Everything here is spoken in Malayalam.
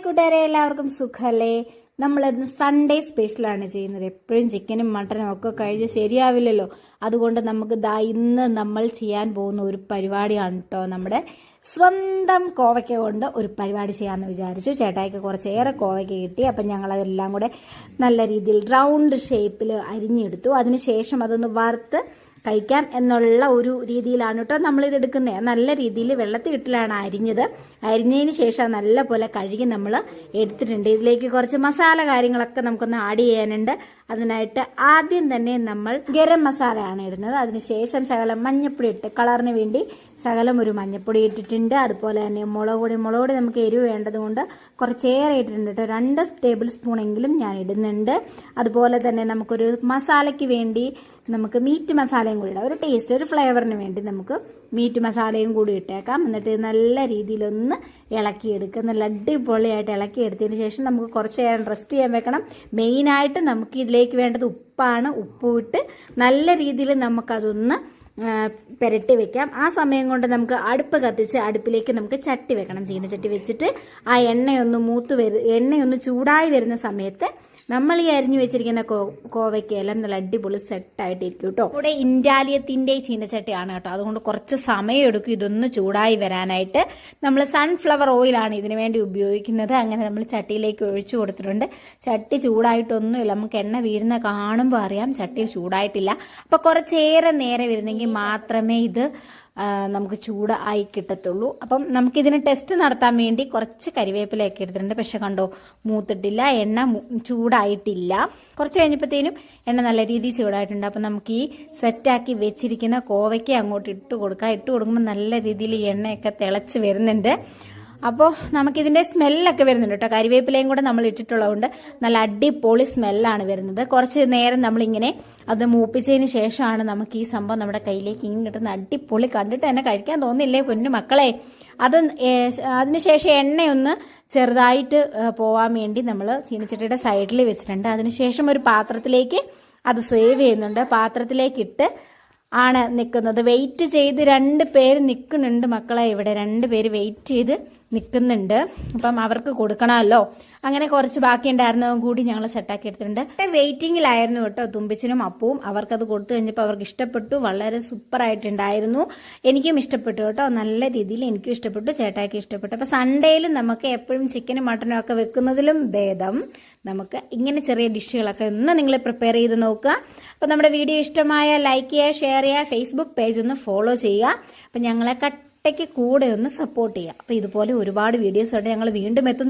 കൂട്ടുകാരെ, എല്ലാവർക്കും സുഖല്ലേ? നമ്മളിന്ന് സൺഡേ സ്പെഷ്യലാണ് ചെയ്യുന്നത്. എപ്പോഴും ചിക്കനും മട്ടനും ഒക്കെ കഴിച്ച് ശരിയാവില്ലല്ലോ. അതുകൊണ്ട് നമുക്ക് ഇന്ന് നമ്മൾ ചെയ്യാൻ പോകുന്ന ഒരു പരിപാടിയാണ് കേട്ടോ. നമ്മുടെ സ്വന്തം കോവയ്ക്ക കൊണ്ട് ഒരു പരിപാടി ചെയ്യാമെന്ന് വിചാരിച്ചു. ചേട്ടായിക്ക് കുറച്ചേറെ കോവയ്ക്ക കിട്ടി. അപ്പം ഞങ്ങളതെല്ലാം കൂടെ നല്ല രീതിയിൽ റൗണ്ട് ഷേപ്പിൽ അരിഞ്ഞെടുത്തു. അതിനുശേഷം അതൊന്ന് വറുത്ത് കഴിക്കാം എന്നുള്ള ഒരു രീതിയിലാണ് കേട്ടോ നമ്മളിത് എടുക്കുന്നത്. നല്ല രീതിയിൽ വെള്ളത്തിലിട്ടിലാണ് അരിഞ്ഞത്. അരിഞ്ഞതിന് ശേഷം നല്ല പോലെ കഴുകി നമ്മൾ എടുത്തിട്ടുണ്ട്. ഇതിലേക്ക് കുറച്ച് മസാല കാര്യങ്ങളൊക്കെ നമുക്കൊന്ന് ആഡ് ചെയ്യാനുണ്ട്. അതിനായിട്ട് ആദ്യം തന്നെ നമ്മൾ ഗരം മസാലയാണ് ഇടുന്നത്. അതിനുശേഷം ശകലം മഞ്ഞപ്പൊടി ഇട്ട് കളറിന് വേണ്ടി ശകലം ഒരു മഞ്ഞപ്പൊടി ഇട്ടിട്ടുണ്ട്. അതുപോലെ തന്നെ മുളക് പൊടി നമുക്ക് എരിവ് വേണ്ടതുകൊണ്ട് കുറച്ചേറെ ഇട്ടിട്ടുണ്ട് കേട്ടോ. 2 ടേബിൾ സ്പൂണെങ്കിലും ഞാൻ ഇടുന്നുണ്ട്. അതുപോലെ തന്നെ നമുക്കൊരു മസാലയ്ക്ക് വേണ്ടി നമുക്ക് മീറ്റ് മസാലയും കൂടി ഇടാം. ഒരു ടേസ്റ്റ്, ഒരു ഫ്ലേവറിന് വേണ്ടി നമുക്ക് മീറ്റ് മസാലയും കൂടി ഇട്ടേക്കാം. എന്നിട്ട് നല്ല രീതിയിലൊന്ന് ഇളക്കിയെടുക്കുക. നല്ല അടിപൊളിയായിട്ട് ഇളക്കിയെടുത്തതിന് ശേഷം നമുക്ക് കുറച്ച് നേരം റെസ്റ്റ് ചെയ്യാൻ വെക്കണം. മെയിനായിട്ട് നമുക്ക് ഇതിലേക്ക് വേണ്ടത് ഉപ്പാണ്. ഉപ്പ് ഇട്ട് നല്ല രീതിയിൽ നമുക്കതൊന്ന് പുരട്ടി വെക്കാം. ആ സമയം കൊണ്ട് നമുക്ക് അടുപ്പ് കത്തിച്ച് അടുപ്പിലേക്ക് നമുക്ക് ചട്ടി വെക്കണം. ചീനച്ചട്ടി വെച്ചിട്ട് ആ എണ്ണയൊന്ന് ചൂടായി വരുന്ന സമയത്ത് നമ്മൾ ഈ അരിഞ്ഞു വെച്ചിരിക്കുന്ന കോവയ്ക്കെല്ലാം നല്ല അടിപൊളി സെറ്റായിട്ടിരിക്കും കേട്ടോ. ഇവിടെ ഇൻഡാലിയത്തിൻ്റെ ചീനച്ചട്ടിയാണ് കേട്ടോ. അതുകൊണ്ട് കുറച്ച് സമയം എടുക്കും ഇതൊന്ന് ചൂടായി വരാനായിട്ട്. നമ്മൾ സൺഫ്ലവർ ഓയിലാണ് ഇതിനു വേണ്ടി ഉപയോഗിക്കുന്നത്. അങ്ങനെ നമ്മൾ ചട്ടിയിലേക്ക് ഒഴിച്ചു കൊടുത്തിട്ടുണ്ട്. ചട്ടി ചൂടായിട്ടൊന്നുമില്ല. നമുക്ക് എണ്ണ വീഴുന്ന കാണുമ്പോൾ അറിയാം ചട്ടി ചൂടായിട്ടില്ല. അപ്പോൾ കുറച്ചേറെ നേരം വരുന്നെങ്കിൽ മാത്രമേ ഇത് നമുക്ക് ചൂടായി കിട്ടത്തുള്ളൂ. അപ്പം നമുക്കിതിന് ടെസ്റ്റ് നടത്താൻ വേണ്ടി കുറച്ച് കരിവേപ്പിലയൊക്കെ എടുത്തിട്ടുണ്ട്. പക്ഷെ കണ്ടോ, മൂത്തിട്ടില്ല, എണ്ണ ചൂടായിട്ടില്ല. കുറച്ച് കഴിഞ്ഞപ്പോഴത്തേനും എണ്ണ നല്ല രീതിയിൽ ചൂടായിട്ടുണ്ട്. അപ്പം നമുക്ക് ഈ സെറ്റാക്കി വെച്ചിരിക്കുന്ന കോവയ്ക്ക് അങ്ങോട്ട് ഇട്ട് കൊടുക്കുമ്പോൾ നല്ല രീതിയിൽ എണ്ണയൊക്കെ തിളച്ച് വരുന്നുണ്ട്. അപ്പോൾ നമുക്കിതിൻ്റെ സ്മെല്ലൊക്കെ വരുന്നുണ്ട് കേട്ടോ. കരിവേപ്പിലയും കൂടെ നമ്മൾ ഇട്ടിട്ടുള്ളതുകൊണ്ട് നല്ല അടിപൊളി സ്മെല്ലാണ് വരുന്നത്. കുറച്ച് നേരം നമ്മളിങ്ങനെ അത് മൂപ്പിച്ചതിന് ശേഷമാണ് നമുക്ക് ഈ സംഭവം നമ്മുടെ കയ്യിലേക്ക് ഇങ്ങനെ കിട്ടുന്ന. അടിപൊളി, കണ്ടിട്ട് തന്നെ കഴിക്കാൻ തോന്നില്ലേ പൊന്നു മക്കളെ. അതിനുശേഷം എണ്ണയൊന്ന് ചെറുതായിട്ട് പോവാൻ വേണ്ടി നമ്മൾ ചീനച്ചട്ടിയുടെ സൈഡിൽ വെച്ചിട്ടുണ്ട്. അതിനുശേഷം ഒരു പാത്രത്തിലേക്ക് അത് സേവ് ചെയ്യുന്നുണ്ട്. പാത്രത്തിലേക്കിട്ട് ആണ് നിൽക്കുന്നത്. വെയിറ്റ് ചെയ്ത് 2 പേര് നിൽക്കുന്നുണ്ട് മക്കളെ. ഇവിടെ 2 പേര് വെയിറ്റ് ചെയ്ത് നിൽക്കുന്നുണ്ട്. അപ്പം അവർക്ക് കൊടുക്കണമല്ലോ. അങ്ങനെ കുറച്ച് ബാക്കി ഉണ്ടായിരുന്നതും കൂടി ഞങ്ങൾ സെറ്റാക്കി എടുത്തിട്ടുണ്ട്. വെയിറ്റിങ്ങിലായിരുന്നു കേട്ടോ തുമ്പിച്ചിനും അപ്പവും. അവർക്കത് കൊടുത്തു കഴിഞ്ഞപ്പോൾ അവർക്ക് ഇഷ്ടപ്പെട്ടു. വളരെ സൂപ്പറായിട്ടുണ്ടായിരുന്നു. എനിക്കും ഇഷ്ടപ്പെട്ടു കേട്ടോ. നല്ല രീതിയിൽ എനിക്കും ഇഷ്ടപ്പെട്ടു, ചേട്ടായിക്ക് ഇഷ്ടപ്പെട്ടു. അപ്പോൾ സൺഡേയിൽ നമുക്ക് എപ്പോഴും ചിക്കനും മട്ടനും ഒക്കെ വെക്കുന്നതിലും ഭേദം നമുക്ക് ഇങ്ങനെ ചെറിയ ഡിഷുകളൊക്കെ ഒന്ന് നിങ്ങൾ പ്രിപ്പയർ ചെയ്ത് നോക്കുക. അപ്പോൾ നമ്മുടെ വീഡിയോ ഇഷ്ടമായ ലൈക്ക് ചെയ്യുക, ഷെയർ ചെയ്യുക, ഫേസ്ബുക്ക് പേജ് ഒന്ന് ഫോളോ ചെയ്യുക. അപ്പം ഞങ്ങളെ കൂടെ ഒന്ന് സപ്പോർട്ട് ചെയ്യുക. അപ്പോൾ ഇതുപോലെ ഒരുപാട് വീഡിയോസായിട്ട് ഞങ്ങൾ വീണ്ടും എത്തുന്നു.